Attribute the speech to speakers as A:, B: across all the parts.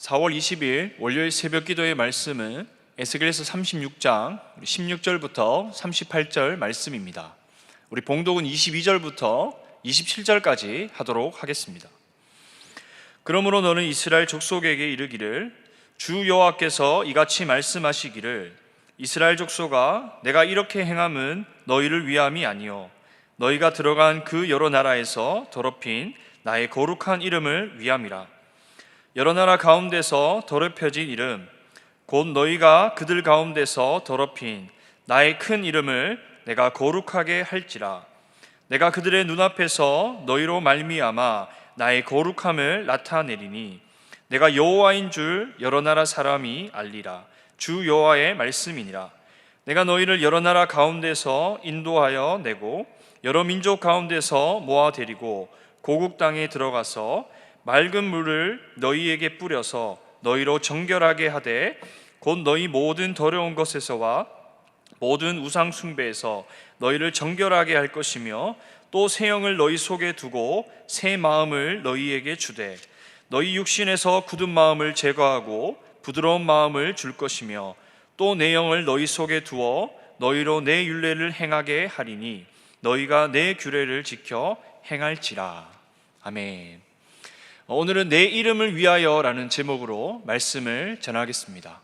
A: 4월 20일 월요일 새벽 기도의 말씀은 에스겔서 36장 16절부터 38절 말씀입니다. 우리 봉독은 22절부터 27절까지 하도록 하겠습니다. 그러므로 너는 이스라엘 족속에게 이르기를 주 여호와께서 이같이 말씀하시기를 이스라엘 족속아 내가 이렇게 행함은 너희를 위함이 아니요 너희가 들어간 그 여러 나라에서 더럽힌 나의 거룩한 이름을 위함이라. 여러 나라 가운데서 더럽혀진 이름 곧 너희가 그들 가운데서 더럽힌 나의 큰 이름을 내가 거룩하게 할지라. 내가 그들의 눈앞에서 너희로 말미암아 나의 거룩함을 나타내리니 내가 여호와인 줄 여러 나라 사람이 알리라. 주 여호와의 말씀이니라. 내가 너희를 여러 나라 가운데서 인도하여 내고 여러 민족 가운데서 모아 데리고 고국 땅에 들어가서 맑은 물을 너희에게 뿌려서 너희로 정결하게 하되 곧 너희 모든 더러운 것에서와 모든 우상 숭배에서 너희를 정결하게 할 것이며 또 새 영을 너희 속에 두고 새 마음을 너희에게 주되 너희 육신에서 굳은 마음을 제거하고 부드러운 마음을 줄 것이며 또 내 영을 너희 속에 두어 너희로 내 율례를 행하게 하리니 너희가 내 규례를 지켜 행할지라. 아멘. 오늘은 내 이름을 위하여라는 제목으로 말씀을 전하겠습니다.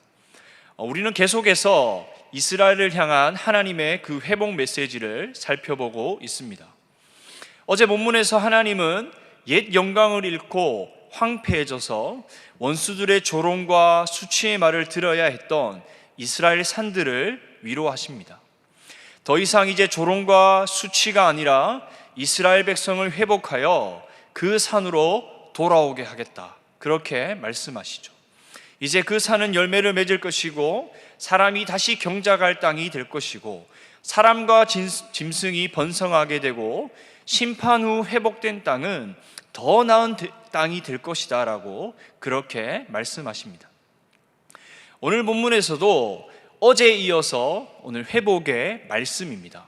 A: 우리는 계속해서 이스라엘을 향한 하나님의 그 회복 메시지를 살펴보고 있습니다. 어제 본문에서 하나님은 옛 영광을 잃고 황폐해져서 원수들의 조롱과 수치의 말을 들어야 했던 이스라엘 산들을 위로하십니다. 더 이상 이제 조롱과 수치가 아니라 이스라엘 백성을 회복하여 그 산으로 돌아오게 하겠다, 그렇게 말씀하시죠. 이제 그 산은 열매를 맺을 것이고 사람이 다시 경작할 땅이 될 것이고 사람과 짐승이 번성하게 되고 심판 후 회복된 땅은 더 나은 땅이 될 것이다 라고 그렇게 말씀하십니다. 오늘 본문에서도 어제에 이어서 오늘 회복의 말씀입니다.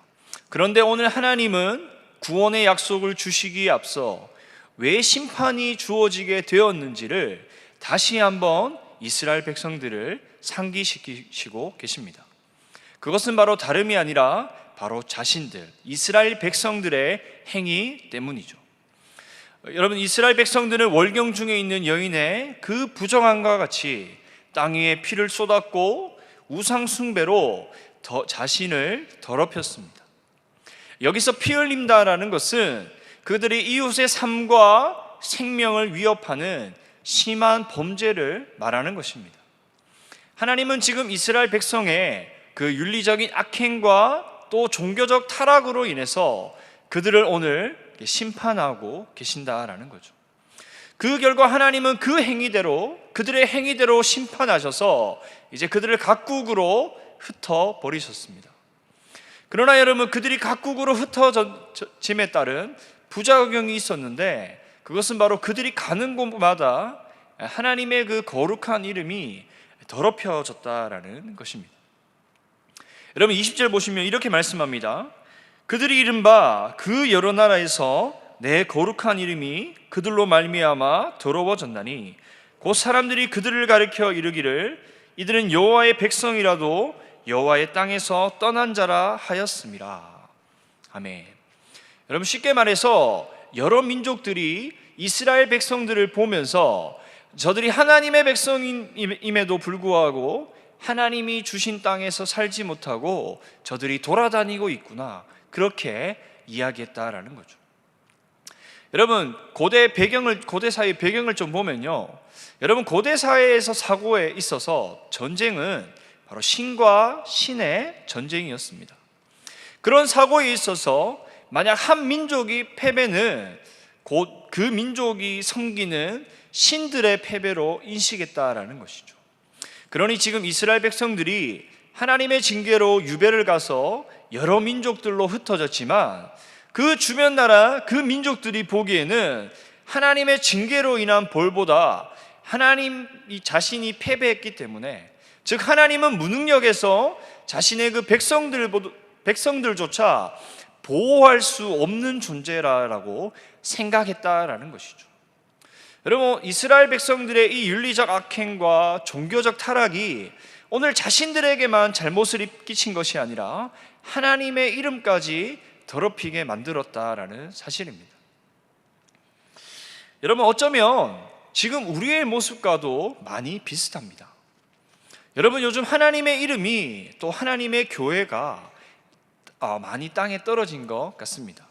A: 그런데 오늘 하나님은 구원의 약속을 주시기에 앞서 왜 심판이 주어지게 되었는지를 다시 한번 이스라엘 백성들을 상기시키시고 계십니다. 그것은 바로 다름이 아니라 바로 자신들, 이스라엘 백성들의 행위 때문이죠. 여러분, 이스라엘 백성들은 월경 중에 있는 여인의 그 부정함과 같이 땅 위에 피를 쏟았고 우상 숭배로 자신을 더럽혔습니다. 여기서 피 흘린다라는 것은 그들이 이웃의 삶과 생명을 위협하는 심한 범죄를 말하는 것입니다. 하나님은 지금 이스라엘 백성의 그 윤리적인 악행과 또 종교적 타락으로 인해서 그들을 오늘 심판하고 계신다라는 거죠. 그 결과 하나님은 그 행위대로, 그들의 행위대로 심판하셔서 이제 그들을 각국으로 흩어버리셨습니다. 그러나 여러분, 그들이 각국으로 흩어짐에 따른 부작용이 있었는데 그것은 바로 그들이 가는 곳마다 하나님의 그 거룩한 이름이 더럽혀졌다라는 것입니다. 여러분, 20절 보시면 이렇게 말씀합니다. 그들이 이른바 그 여러 나라에서 내 거룩한 이름이 그들로 말미암아 더러워졌나니 곧 사람들이 그들을 가리켜 이르기를 이들은 여호와의 백성이라도 여호와의 땅에서 떠난 자라 하였음이라. 아멘. 여러분, 쉽게 말해서 여러 민족들이 이스라엘 백성들을 보면서 저들이 하나님의 백성임에도 불구하고 하나님이 주신 땅에서 살지 못하고 저들이 돌아다니고 있구나, 그렇게 이야기했다라는 거죠. 여러분, 고대 사회 배경을 좀 보면요, 여러분, 고대 사회에서 사고에 있어서 전쟁은 바로 신과 신의 전쟁이었습니다. 그런 사고에 있어서 만약 한 민족이 패배는 곧 그 민족이 섬기는 신들의 패배로 인식했다라는 것이죠. 그러니 지금 이스라엘 백성들이 하나님의 징계로 유배를 가서 여러 민족들로 흩어졌지만 그 주변 나라, 그 민족들이 보기에는 하나님의 징계로 인한 벌보다 하나님이 자신이 패배했기 때문에, 즉 하나님은 무능력에서 자신의 그 백성들조차 보호할 수 없는 존재라고 생각했다라는 것이죠. 여러분, 이스라엘 백성들의 이 윤리적 악행과 종교적 타락이 오늘 자신들에게만 잘못을 끼친 것이 아니라 하나님의 이름까지 더럽히게 만들었다라는 사실입니다. 여러분, 어쩌면 지금 우리의 모습과도 많이 비슷합니다. 여러분, 요즘 하나님의 이름이 또 하나님의 교회가 많이 땅에 떨어진 것 같습니다.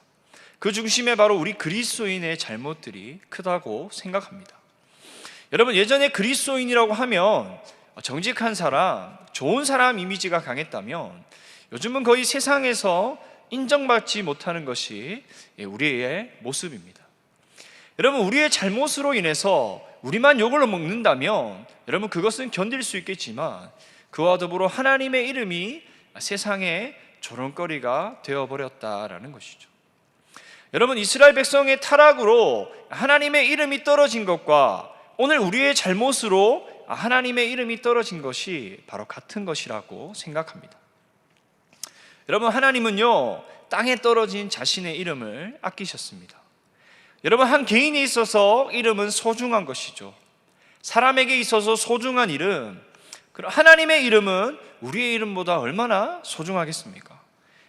A: 그 중심에 바로 우리 그리스도인의 잘못들이 크다고 생각합니다. 여러분, 예전에 그리스도인이라고 하면 정직한 사람, 좋은 사람 이미지가 강했다면 요즘은 거의 세상에서 인정받지 못하는 것이 우리의 모습입니다. 여러분, 우리의 잘못으로 인해서 우리만 욕을 먹는다면 여러분, 그것은 견딜 수 있겠지만 그와 더불어 하나님의 이름이 세상에 조롱거리가 되어버렸다라는 것이죠. 여러분, 이스라엘 백성의 타락으로 하나님의 이름이 떨어진 것과 오늘 우리의 잘못으로 하나님의 이름이 떨어진 것이 바로 같은 것이라고 생각합니다. 여러분, 하나님은요, 땅에 떨어진 자신의 이름을 아끼셨습니다. 여러분, 한 개인에 있어서 이름은 소중한 것이죠. 사람에게 있어서 소중한 이름, 그럼 하나님의 이름은 우리의 이름보다 얼마나 소중하겠습니까?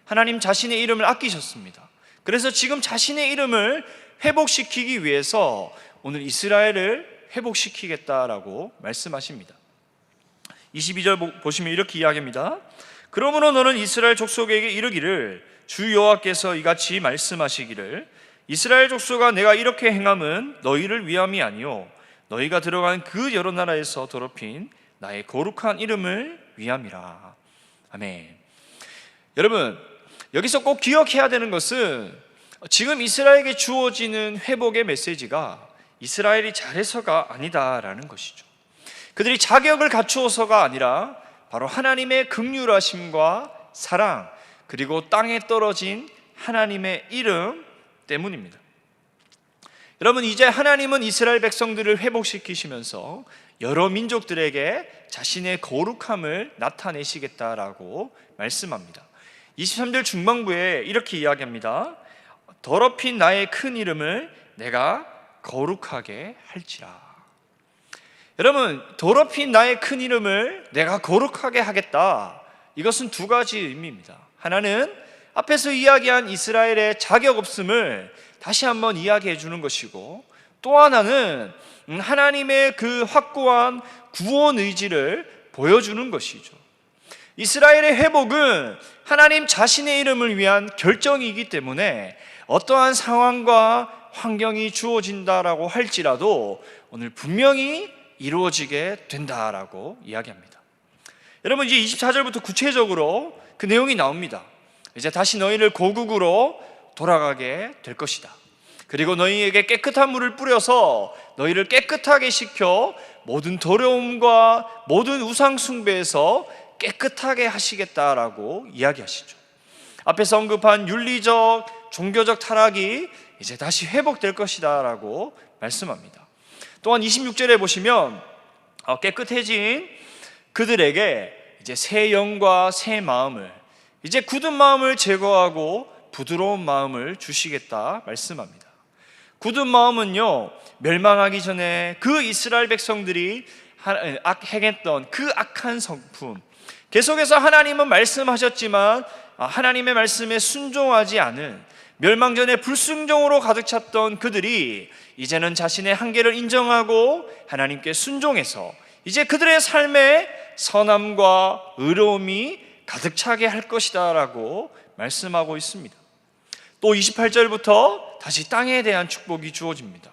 A: 하나님 자신의 이름을 아끼셨습니다. 그래서 지금 자신의 이름을 회복시키기 위해서 오늘 이스라엘을 회복시키겠다라고 말씀하십니다. 22절 보시면 이렇게 이야기합니다. 그러므로 너는 이스라엘 족속에게 이르기를 주 여호와께서 이같이 말씀하시기를 이스라엘 족속아, 내가 이렇게 행함은 너희를 위함이 아니요 너희가 들어간 그 여러 나라에서 더럽힌 나의 거룩한 이름을 위함이라. 아멘. 여러분, 여기서 꼭 기억해야 되는 것은 지금 이스라엘에게 주어지는 회복의 메시지가 이스라엘이 잘해서가 아니다라는 것이죠. 그들이 자격을 갖추어서가 아니라 바로 하나님의 긍휼하심과 사랑, 그리고 땅에 떨어진 하나님의 이름 때문입니다. 여러분, 이제 하나님은 이스라엘 백성들을 회복시키시면서 여러 민족들에게 자신의 거룩함을 나타내시겠다라고 말씀합니다. 23절 중반부에 이렇게 이야기합니다. 더럽힌 나의 큰 이름을 내가 거룩하게 할지라. 여러분, 더럽힌 나의 큰 이름을 내가 거룩하게 하겠다, 이것은 두 가지 의미입니다. 하나는 앞에서 이야기한 이스라엘의 자격 없음을 다시 한번 이야기해 주는 것이고, 또 하나는 하나님의 그 확고한 구원 의지를 보여주는 것이죠. 이스라엘의 회복은 하나님 자신의 이름을 위한 결정이기 때문에 어떠한 상황과 환경이 주어진다라고 할지라도 오늘 분명히 이루어지게 된다라고 이야기합니다. 여러분, 이제 24절부터 구체적으로 그 내용이 나옵니다. 이제 다시 너희를 고국으로 돌아가게 될 것이다. 그리고 너희에게 깨끗한 물을 뿌려서 너희를 깨끗하게 시켜 모든 더러움과 모든 우상 숭배에서 깨끗하게 하시겠다라고 이야기하시죠. 앞에서 언급한 윤리적, 종교적 타락이 이제 다시 회복될 것이다 라고 말씀합니다. 또한 26절에 보시면 깨끗해진 그들에게 이제 새 영과 새 마음을, 이제 굳은 마음을 제거하고 부드러운 마음을 주시겠다 말씀합니다. 굳은 마음은요, 멸망하기 전에 그 이스라엘 백성들이 행했던 그 악한 성품, 계속해서 하나님은 말씀하셨지만 하나님의 말씀에 순종하지 않은, 멸망 전에 불순종으로 가득 찼던 그들이 이제는 자신의 한계를 인정하고 하나님께 순종해서 이제 그들의 삶에 선함과 의로움이 가득 차게 할 것이다 라고 말씀하고 있습니다. 또 28절부터 다시 땅에 대한 축복이 주어집니다.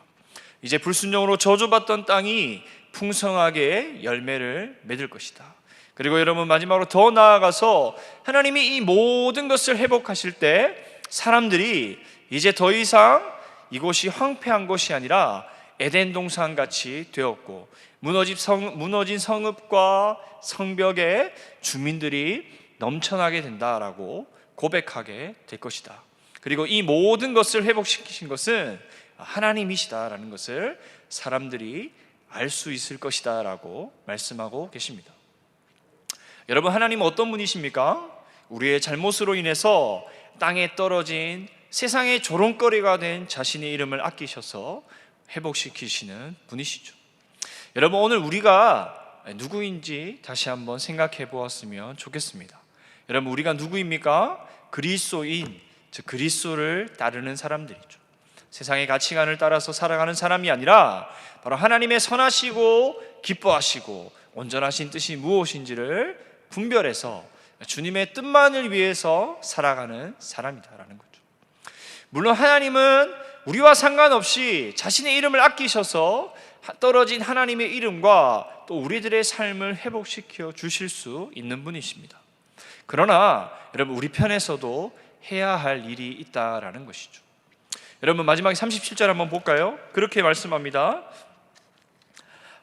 A: 이제 불순종으로 저주받던 땅이 풍성하게 열매를 맺을 것이다. 그리고 여러분, 마지막으로 더 나아가서 하나님이 이 모든 것을 회복하실 때 사람들이 이제 더 이상 이곳이 황폐한 것이 아니라 에덴 동산같이 되었고 무너진 성읍과 성벽에 주민들이 넘쳐나게 된다라고 고백하게 될 것이다. 그리고 이 모든 것을 회복시키신 것은 하나님이시다라는 것을 사람들이 알 수 있을 것이다 라고 말씀하고 계십니다. 여러분, 하나님은 어떤 분이십니까? 우리의 잘못으로 인해서 땅에 떨어진 세상의 조롱거리가 된 자신의 이름을 아끼셔서 회복시키시는 분이시죠. 여러분, 오늘 우리가 누구인지 다시 한번 생각해 보았으면 좋겠습니다. 여러분, 우리가 누구입니까? 그리스도인, 즉 그리스도를 따르는 사람들이죠. 세상의 가치관을 따라서 살아가는 사람이 아니라 바로 하나님의 선하시고 기뻐하시고 온전하신 뜻이 무엇인지를 분별해서 주님의 뜻만을 위해서 살아가는 사람이다라는 거죠. 물론 하나님은 우리와 상관없이 자신의 이름을 아끼셔서 떨어진 하나님의 이름과 또 우리들의 삶을 회복시켜 주실 수 있는 분이십니다. 그러나 여러분, 우리 편에서도 해야 할 일이 있다라는 것이죠. 여러분, 마지막에 37절 한번 볼까요? 그렇게 말씀합니다.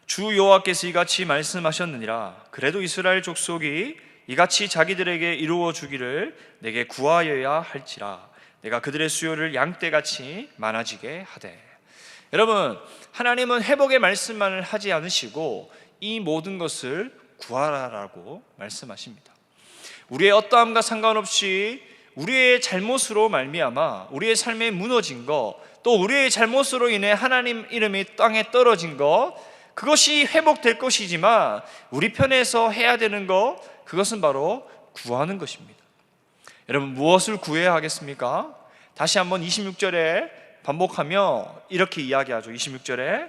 A: 주 여호와께서 이같이 말씀하셨느니라. 그래도 이스라엘 족속이 이같이 자기들에게 이루어 주기를 내게 구하여야 할지라. 내가 그들의 수요를 양떼같이 많아지게 하되. 여러분, 하나님은 회복의 말씀만을 하지 않으시고 이 모든 것을 구하라라고 말씀하십니다. 우리의 어떠함과 상관없이 우리의 잘못으로 말미암아 우리의 삶에 무너진 것, 또 우리의 잘못으로 인해 하나님 이름이 땅에 떨어진 것, 그것이 회복될 것이지만 우리 편에서 해야 되는 것, 그것은 바로 구하는 것입니다. 여러분, 무엇을 구해야 하겠습니까? 다시 한번 26절에 반복하며 이렇게 이야기하죠. 26절에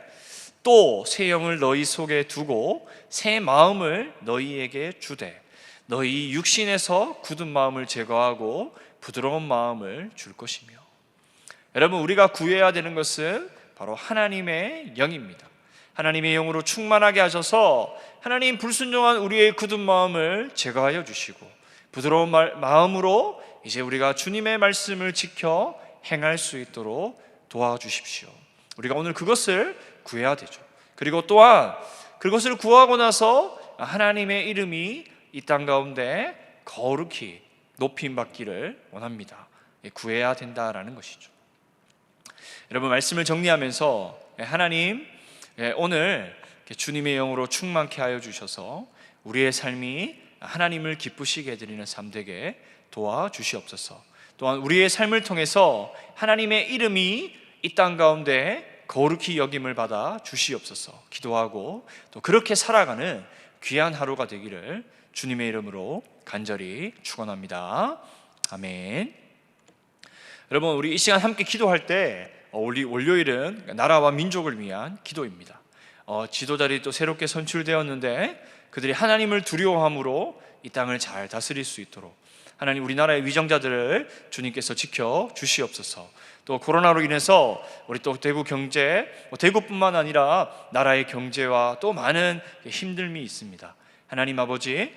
A: 또 새 영을 너희 속에 두고 새 마음을 너희에게 주되 너희 육신에서 굳은 마음을 제거하고 부드러운 마음을 줄 것이며. 여러분, 우리가 구해야 되는 것은 바로 하나님의 영입니다. 하나님의 영으로 충만하게 하셔서 하나님 불순종한 우리의 굳은 마음을 제거하여 주시고 부드러운 마음으로 이제 우리가 주님의 말씀을 지켜 행할 수 있도록 도와주십시오. 우리가 오늘 그것을 구해야 되죠. 그리고 또한 그것을 구하고 나서 하나님의 이름이 이 땅 가운데 거룩히 높임받기를 원합니다. 구해야 된다라는 것이죠. 여러분, 말씀을 정리하면서 하나님, 오늘 주님의 영으로 충만케 하여 주셔서 우리의 삶이 하나님을 기쁘시게 해드리는 삶 되게 도와주시옵소서. 또한 우리의 삶을 통해서 하나님의 이름이 이 땅 가운데 거룩히 여김을 받아 주시옵소서 기도하고 또 그렇게 살아가는 귀한 하루가 되기를 주님의 이름으로 간절히 축원합니다. 아멘. 여러분, 우리 이 시간 함께 기도할 때 월요일은 나라와 민족을 위한 기도입니다. 지도자들이 또 새롭게 선출되었는데 그들이 하나님을 두려워함으로 이 땅을 잘 다스릴 수 있도록 하나님, 우리나라의 위정자들을 주님께서 지켜 주시옵소서. 또 코로나로 인해서 우리 또 대구 경제, 대구뿐만 아니라 나라의 경제와 또 많은 힘듦이 있습니다. 하나님 아버지,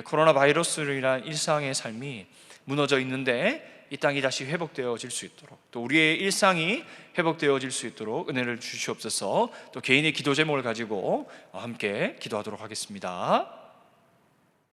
A: 코로나 바이러스로 인한 일상의 삶이 무너져 있는데 이 땅이 다시 회복되어질 수 있도록 또 우리의 일상이 회복되어질 수 있도록 은혜를 주시옵소서. 또 개인의 기도 제목을 가지고 함께 기도하도록 하겠습니다.